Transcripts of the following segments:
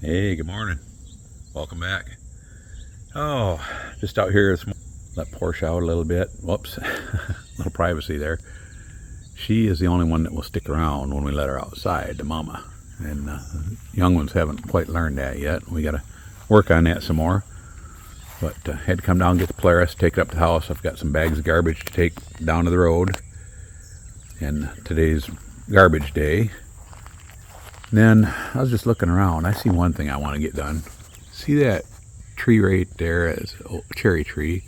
Hey, good morning. Welcome back. Oh, just out here this morning. Let Porsche out a little bit. Whoops. A little privacy there. She is the only one that will stick around when we let her outside, the mama. And young ones haven't quite learned that yet. We got to work on that some more. But had to come down and get the Polaris, take it up to the house. I've got some bags of garbage to take down to the road. And today's garbage day. And then I was just looking around. I see one thing I want to get done. See that tree right there? Is a cherry tree.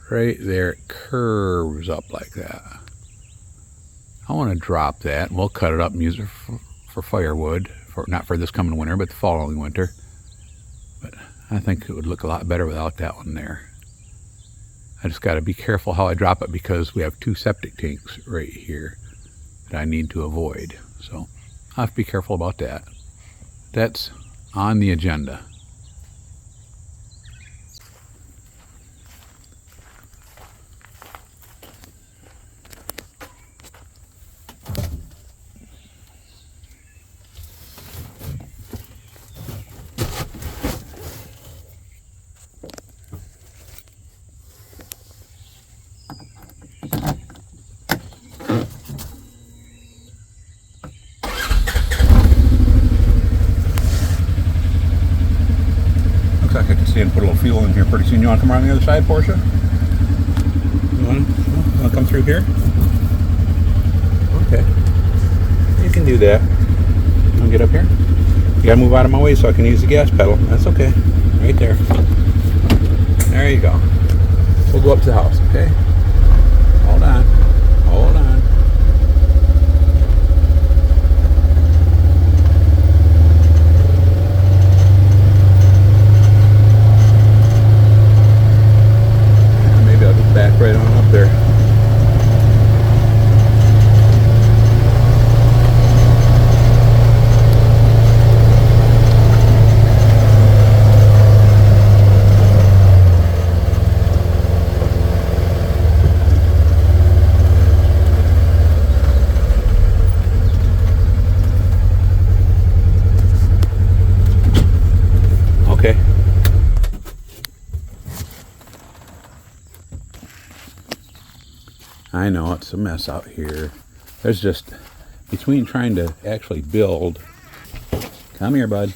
Right there, it curves up like that. I want to drop that, and we'll cut it up and use it for firewood. Not for this coming winter, but the following winter. But I think it would look a lot better without that one there. I just got to be careful how I drop it because we have two septic tanks right here that I need to avoid. So I'll have to be careful about that. That's on the agenda. I can see and put a little fuel in here pretty soon. You want to come around the other side, Portia? You want to come through here? Okay. You can do that. You want to get up here? You got to move out of my way so I can use the gas pedal. That's okay. Right there. There you go. We'll go up to the house, okay? Hold on. Hold on. Back right on up there. Okay. I know it's a mess out here. There's just, between trying to actually build. Come here, bud.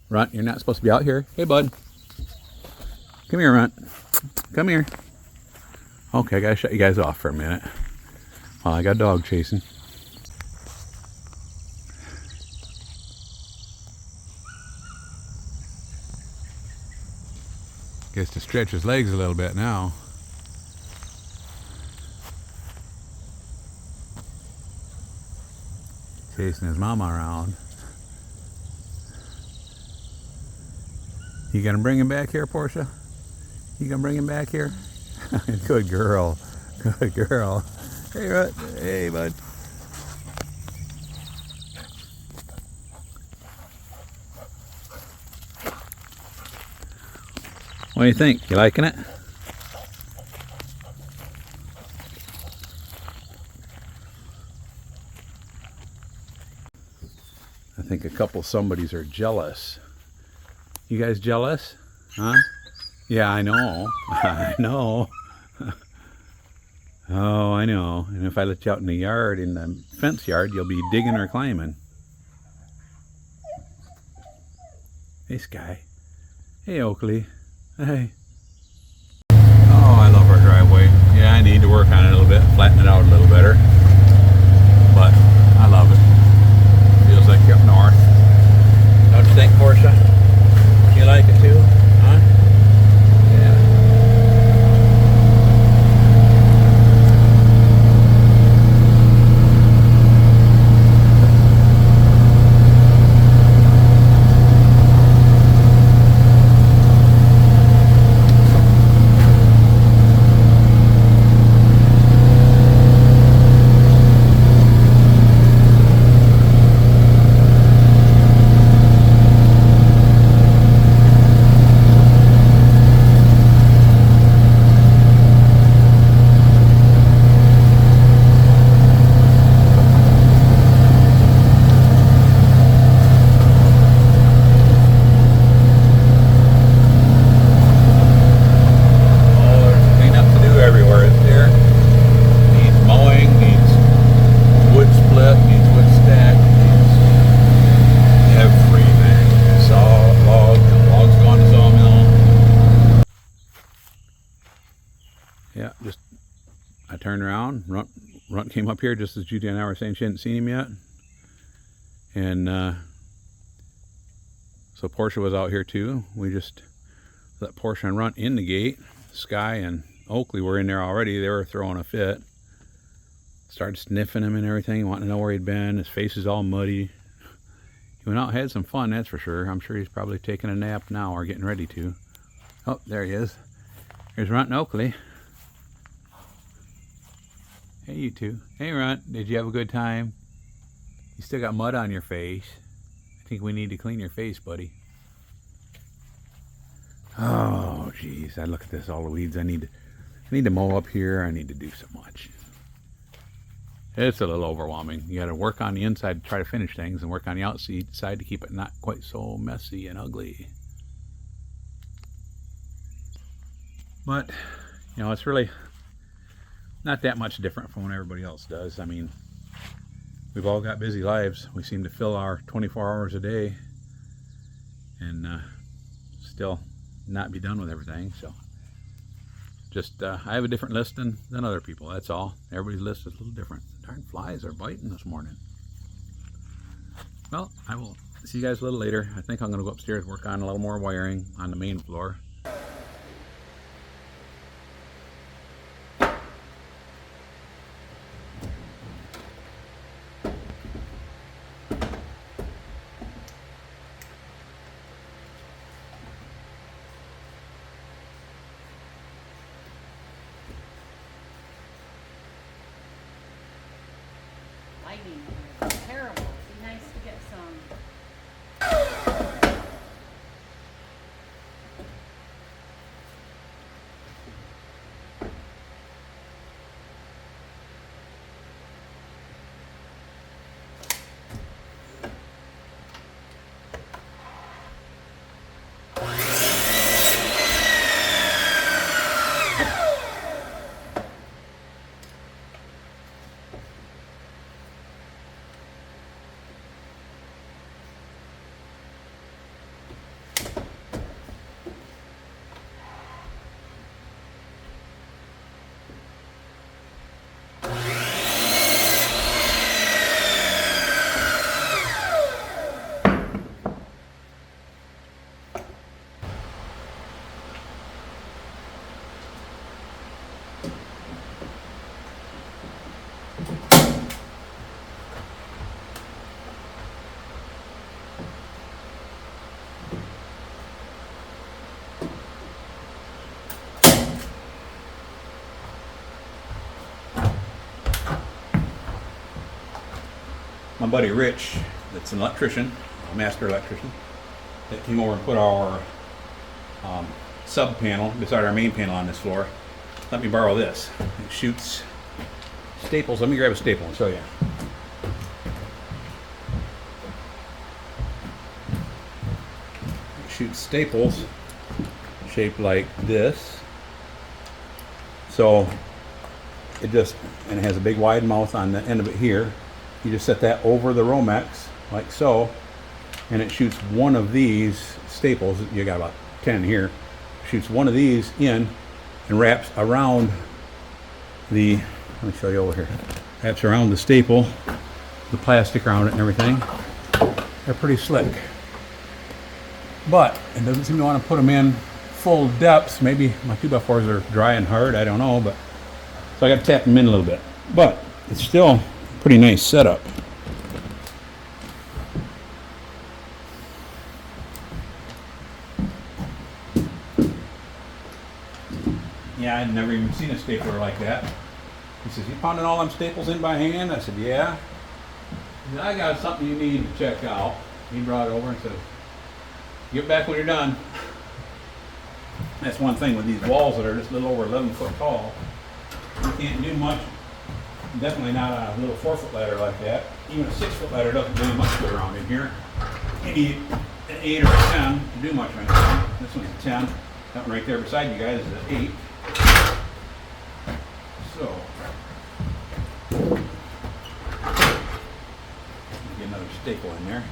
Runt, you're not supposed to be out here. Hey, bud. Come here, Runt. Come here. Okay, I gotta shut you guys off for a minute while I got dog chasing. Gets to stretch his legs a little bit now. Chasing his mama around. You gonna bring him back here, Portia? You gonna bring him back here? Good girl. Good girl. Hey, Rut. Hey, bud. What do you think? You liking it? I think a couple somebodies are jealous. You guys jealous? Huh? Yeah, I know. I know. Oh, I know. And if I let you out in the yard, in the fence yard, you'll be digging or climbing. Hey, Sky. Hey, Oakley. Hey. Oh, I love our driveway. Yeah, I need to work on it a little bit, flatten it out a little better. But I love it. Feels like you're up north. Don't you think, Portia? You like it too? Huh? Yeah. around. Runt came up here just as Judy and I were saying she hadn't seen him yet. And so Portia was out here too. We just let Portia and Runt in the gate. Sky and Oakley were in there already. They were throwing a fit. Started sniffing him and everything, wanting to know where he'd been. His face is all muddy. He went out and had some fun, that's for sure. I'm sure he's probably taking a nap now or getting ready to. Oh, there he is. Here's Runt and Oakley. Hey, you two. Hey, Runt. Did you have a good time? You still got mud on your face. I think we need to clean your face, buddy. Oh, geez. I look at this, all the weeds. I need to mow up here. I need to do so much. It's a little overwhelming. You got to work on the inside to try to finish things and work on the outside to keep it not quite so messy and ugly. But, you know, it's really not that much different from what everybody else does. I mean, we've all got busy lives. We seem to fill our 24 hours a day and still not be done with everything. So just I have a different list than other people, that's all. Everybody's list is a little different. Darn flies are biting this morning. Well, I will see you guys a little later. I think I'm going to go upstairs and work on a little more wiring on the main floor. Lightning is terrible. It'd be nice to get some. My buddy Rich, that's an electrician, a master electrician, that came over and put our sub panel beside our main panel on this floor. Let me borrow this. It shoots staples. Let me grab a staple and show you. It shoots staples shaped like this. So it just, and it has a big wide mouth on the end of it here. You just set that over the Romex, like so, and it shoots one of these staples. You got about 10 here. Shoots one of these in and wraps around the, let me show you over here. Wraps around the staple, the plastic around it and everything. They're pretty slick. But it doesn't seem to want to put them in full depths. Maybe my 2x4s are dry and hard, I don't know, but so I got to tap them in a little bit. But it's still pretty nice setup. Yeah, I'd never even seen a stapler like that. He says, "You pounding all them staples in by hand?" I said, "Yeah." He said, "I got something you need to check out." He brought it over and said, "Get back when you're done." That's one thing with these walls that are just a little over 11 foot tall. You can't do much. Definitely not a little 4-foot ladder like that. Even a 6-foot ladder doesn't do much good around in here. You need an 8 or a 10 to do much right now. This one's a 10. That one right there beside you guys is an 8. So, get another staple in there.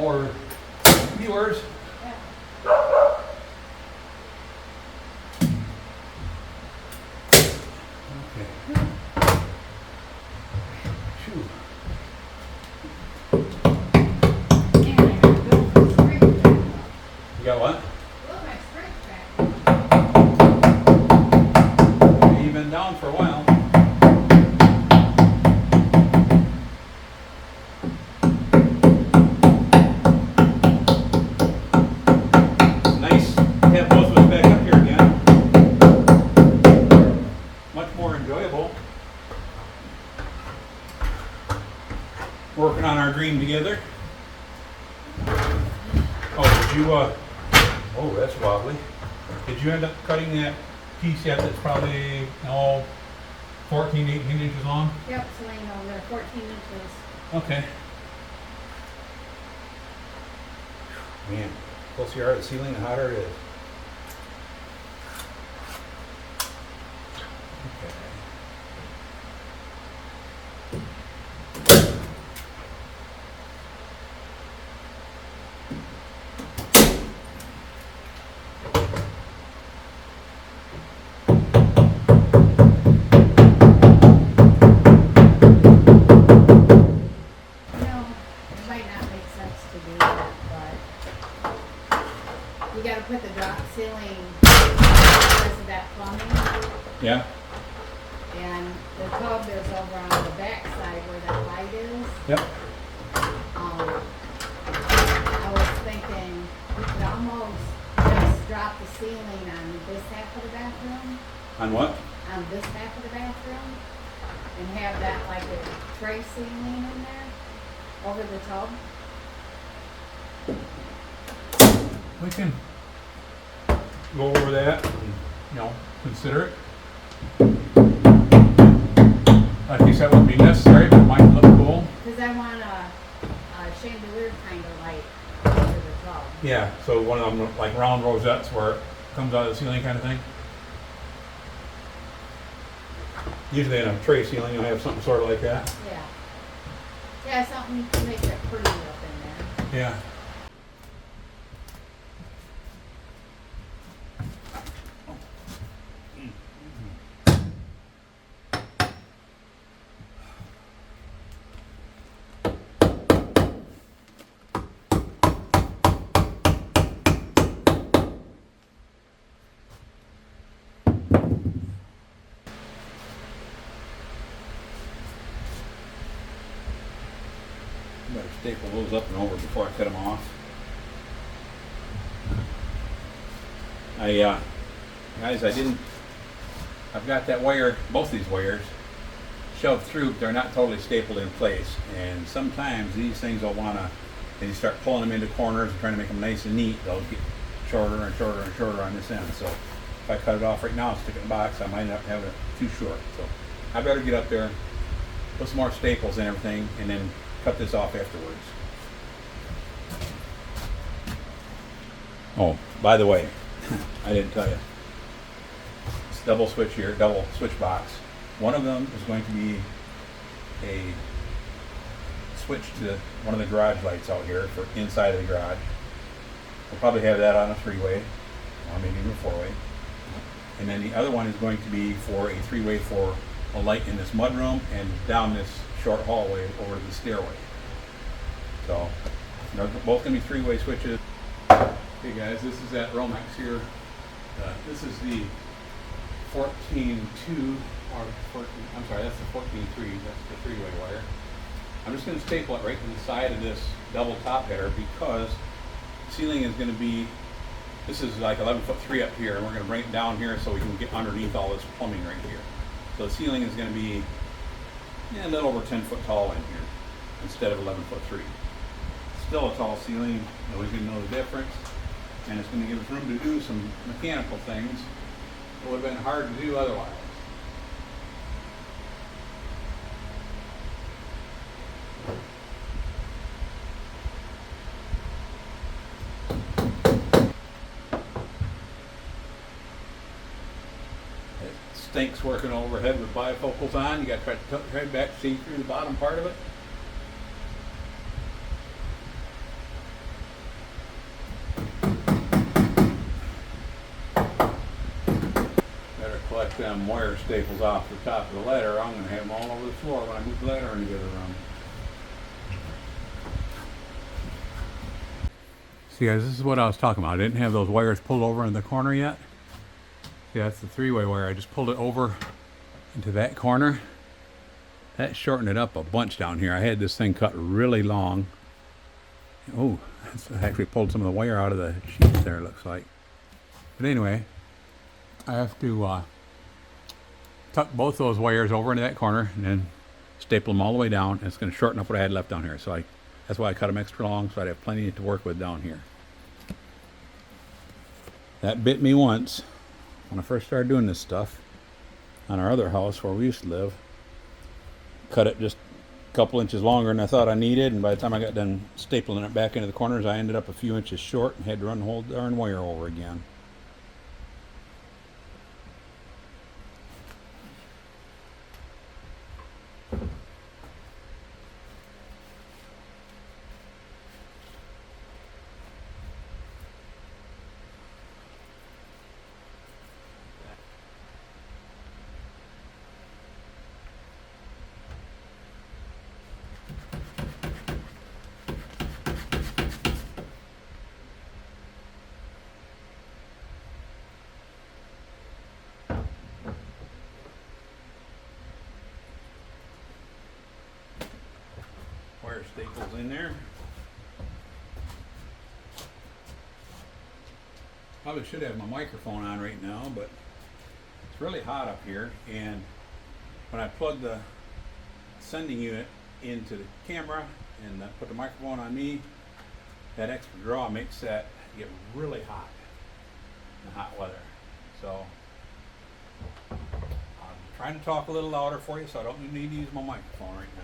more viewers. Yeah. Okay. Phew. And I got to build my strength back up. You got what? Build my strength back up. You've been down for a while. Nice to have both of us back up here again. Much more enjoyable. Working on our dream together. Oh, did you, oh, that's wobbly. Did you end up cutting that piece yet that's probably, 14, 18 inches long? Yep, it's laying over there, 14 inches. Okay. Man, closer you are to the ceiling, the hotter it is. Okay. You know, it might not make sense to do that, but you gotta put the drop ceiling because of that plumbing. Yeah? And the tub is over on the back side where that light is. Yep. I was thinking we could almost just drop the ceiling on this half of the bathroom, On what? on this half of the bathroom, and have that like a tray ceiling in there over the tub. We can go over that and, consider it. I guess that wouldn't be necessary, but it might look cool. Because I want a chandelier kind of light over the tub. Yeah, so one of them like round rosettes where it comes out of the ceiling kind of thing. Usually in a tray ceiling you'll have something sort of like that. Yeah. Yeah, something to make it pretty up in there. Yeah. Better staple those up and over before I cut them off. Guys, I've got that wire, both these wires, shoved through, but they're not totally stapled in place. And sometimes these things will wanna, as you start pulling them into corners and trying to make them nice and neat, they'll get shorter and shorter and shorter on this end. So if I cut it off right now and stick it in the box, I might end up having it too short. So I better get up there, put some more staples and everything, and then cut this off afterwards. Oh, by the way, I didn't tell you. It's double switch here, double switch box. One of them is going to be a switch to one of the garage lights out here for inside of the garage. We'll probably have that on a three-way, or maybe even a four-way. And then the other one is going to be for a three-way for a light in this mudroom and down this short hallway over to the stairway. So they're both going to be three-way switches. Hey guys, this is that Romex here. This is the 14.2, or 14, I'm sorry, that's the 14.3, that's the three-way wire. I'm just going to staple it right to the side of this double top header because the ceiling is going to be, this is like 11'3" up here, and we're going to bring it down here so we can get underneath all this plumbing right here. So the ceiling is going to be a little over 10 foot tall in here instead of 11'3". Still a tall ceiling, nobody's going to know the difference, and it's going to give us room to do some mechanical things that would have been hard to do otherwise. It stinks working overhead with bifocals on. You got to try to tuck your head back, see through the bottom part of it. took them wire staples off the top of the ladder. I'm going to have them all over the floor when I move the ladder into the other room. See guys, this is what I was talking about. I didn't have those wires pulled over in the corner yet. See, that's the three-way wire. I just pulled it over into that corner. That shortened it up a bunch down here. I had this thing cut really long. Oh, that's actually pulled some of the wire out of the sheets there, it looks like. But anyway, I have to tuck both those wires over into that corner and then staple them all the way down. And it's going to shorten up what I had left down here. So that's why I cut them extra long, so I'd have plenty to work with down here. That bit me once when I first started doing this stuff on our other house where we used to live. Cut it just a couple inches longer than I thought I needed, and by the time I got done stapling it back into the corners, I ended up a few inches short and had to run the whole darn wire over again. Wire staples in there. Probably should have my microphone on right now, but it's really hot up here, and when I plug the sending unit into the camera and put the microphone on me, that extra draw makes that get really hot in the hot weather. So I'm trying to talk a little louder for you, so I don't need to use my microphone right now.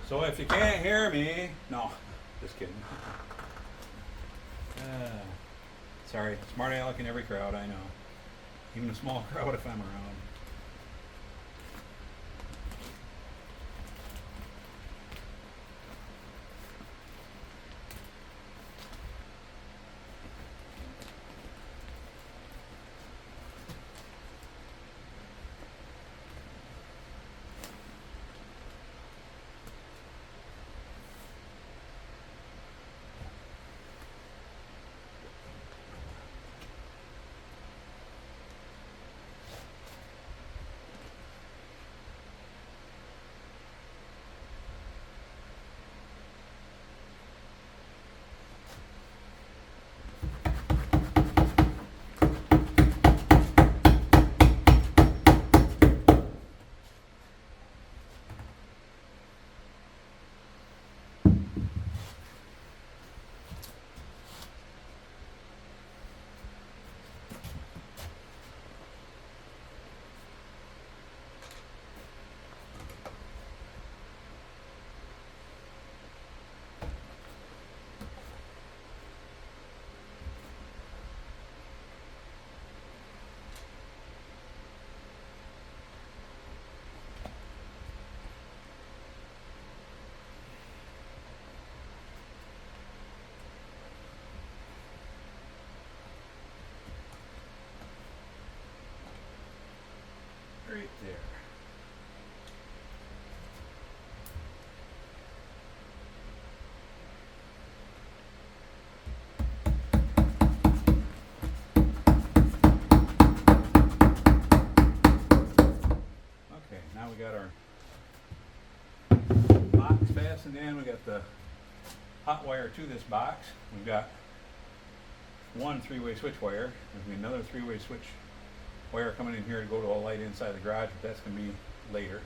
So if you can't hear me, no, just kidding. Sorry, smart aleck in every crowd, I know. Even a small crowd if I'm around. Right there. Okay, now we got our box fastened in. We got the hot wire to this box. We've got one three-way switch wire. There's gonna be another three-way switch wire coming in here to go to a light inside the garage, but that's going to be later.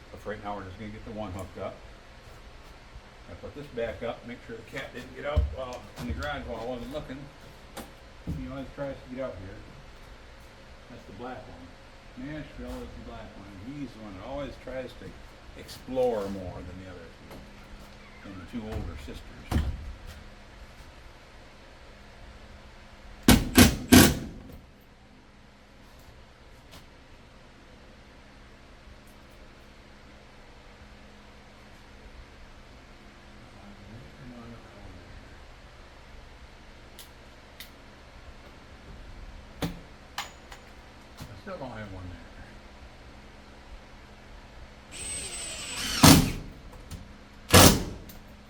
But for right now, we're just going to get the one hooked up. I put this back up, make sure the cat didn't get out while in the garage while I wasn't looking. He always tries to get out here. That's the black one. Nashville is the black one. He's the one that always tries to explore more than the other two, than the two older sisters. Still don't have one there.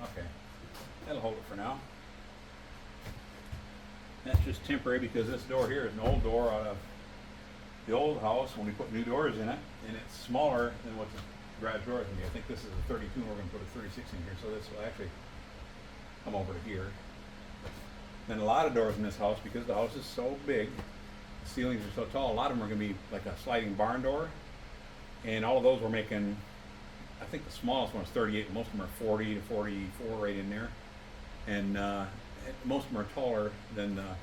Okay, that'll hold it for now. That's just temporary because this door here is an old door out of the old house when we put new doors in it, and it's smaller than what the garage door is going to be. I think this is a 32 and we're going to put a 36 in here, so this will actually come over to here. Then a lot of doors in this house, because the house is so big, the ceilings are so tall, a lot of them are going to be like a sliding barn door, and all of those we're making, I think the smallest one is 38, most of them are 40 to 44 right in there, and most of them are taller than the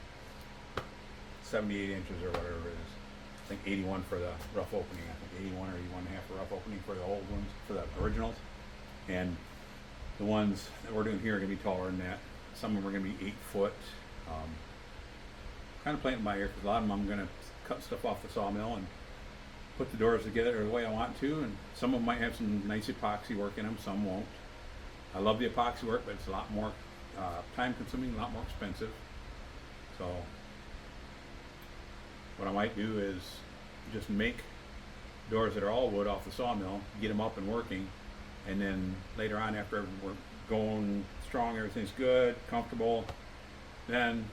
78 inches or whatever it is. I think 81 for the rough opening. I think 81 or 81 and a half for rough opening for the old ones, for the originals. And the ones that we're doing here are going to be taller than that. Some of them are going to be 8 foot. Kind of playing it by ear because a lot of them I'm going to cut stuff off the sawmill and put the doors together the way I want to. And some of them might have some nice epoxy work in them, some won't. I love the epoxy work, but it's a lot more time consuming, a lot more expensive. So what I might do is just make doors that are all wood off the sawmill, get them up and working, and then later on after we're going strong, everything's good, comfortable, then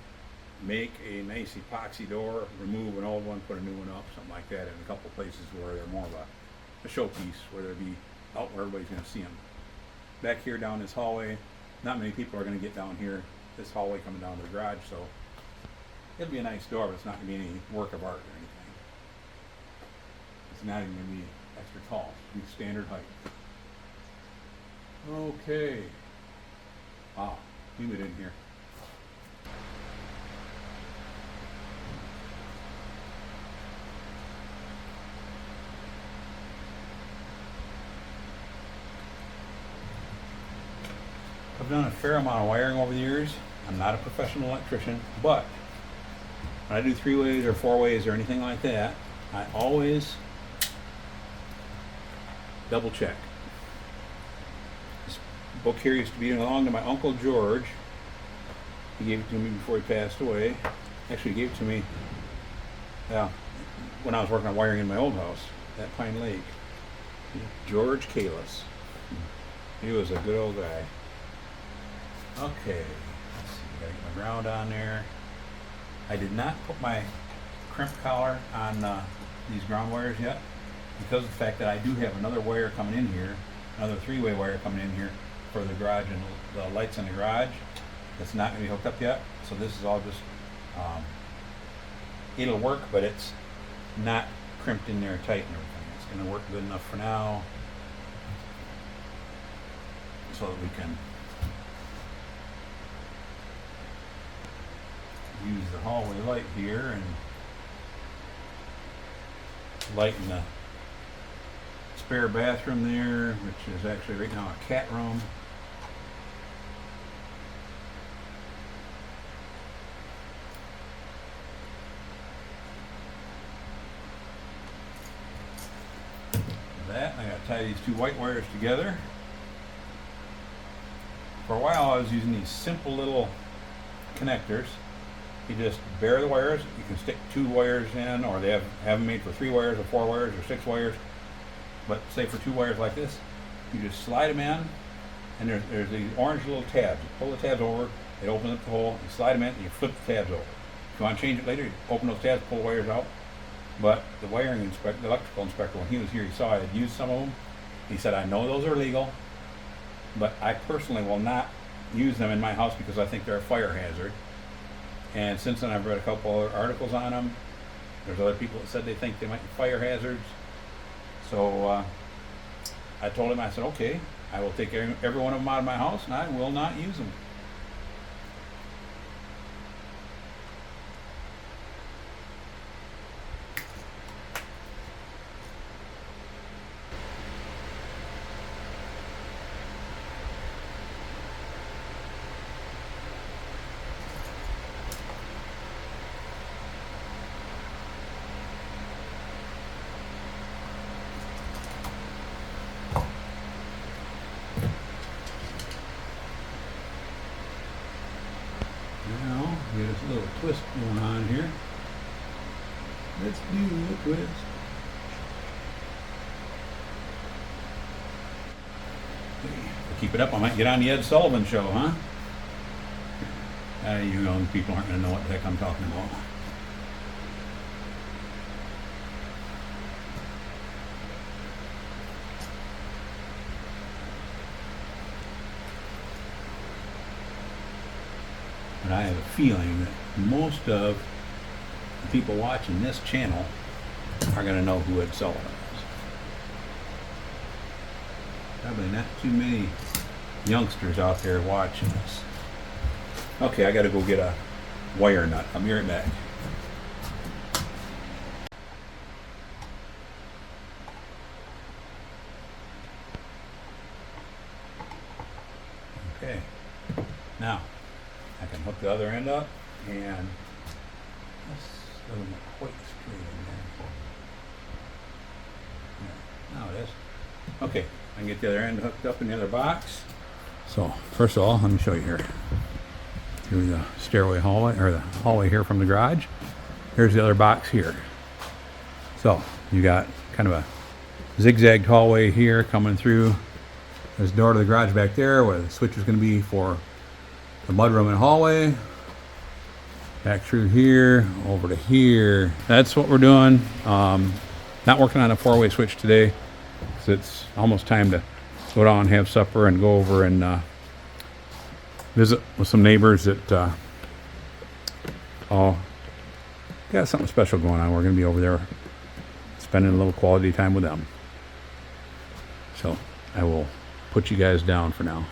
make a nice epoxy door, remove an old one, put a new one up, something like that in a couple places where they're more of a showpiece, where they'll be out where everybody's going to see them. Back here down this hallway, not many people are going to get down here, this hallway coming down to the garage, so it'll be a nice door, but it's not going to be any work of art or anything. It's not even going to be extra tall. It'll be standard height. Okay. Wow, humid in here. I've done a fair amount of wiring over the years. I'm not a professional electrician, but when I do 3-ways or 4-ways or anything like that, I always double check. This book here used to belong to my Uncle George. He gave it to me before he passed away. Actually, he gave it to me when I was working on wiring in my old house at Pine Lake. George Kalis. He was a good old guy. Okay, let's see, gotta get my ground on there. I did not put my crimp collar on these ground wires yet because of the fact that I do have another wire coming in here, another 3-way wire coming in here for the garage and the lights in the garage. It's not going to be hooked up yet, so this is all just, it'll work, but it's not crimped in there tight and everything. It's going to work good enough for now so that we can use the hallway light here and lighten the spare bathroom there, which is actually right now a cat room. That, I gotta tie these 2 white wires together. For a while I was using these simple little connectors. You just bare the wires. You can stick 2 wires in, or they have them made for 3 wires or 4 wires or 6 wires. But say for 2 wires like this, you just slide them in, and there's these orange little tabs. You pull the tabs over, it opens up the hole, you slide them in, and you flip the tabs over. If you want to change it later, you open those tabs, pull the wires out. But the wiring inspector, the electrical inspector, when he was here, he saw I had used some of them. He said, I know those are legal, but I personally will not use them in my house because I think they're a fire hazard. And since then I've read a couple other articles on them. There's other people that said they think they might be fire hazards. So I told him, I said, okay, I will take every one of them out of my house and I will not use them. Now, get a little twist going on here. Let's do a twist. Keep it up, I might get on the Ed Sullivan Show, huh? You young people aren't going to know what the heck I'm talking about. But I have a feeling that most of the people watching this channel are going to know who Ed Sullivan is. Probably not too many youngsters out there watching this. Okay, I got to go get a wire nut. I'll be right back. Okay, now I can hook the other end up, and this doesn't look quite straight in there. Now it is. Okay, I can get the other end hooked up in the other box. So first of all, let me show you here. Through the stairway hallway, or the hallway here from the garage. Here's the other box here. So you got kind of a zigzagged hallway here coming through. There's a door to the garage back there where the switch is going to be for the mudroom and hallway. Back through here, over to here. That's what we're doing. Not working on a 4-way switch today because it's almost time to go down and have supper and go over and visit with some neighbors that all got something special going on. We're going to be over there spending a little quality time with them. So I will put you guys down for now.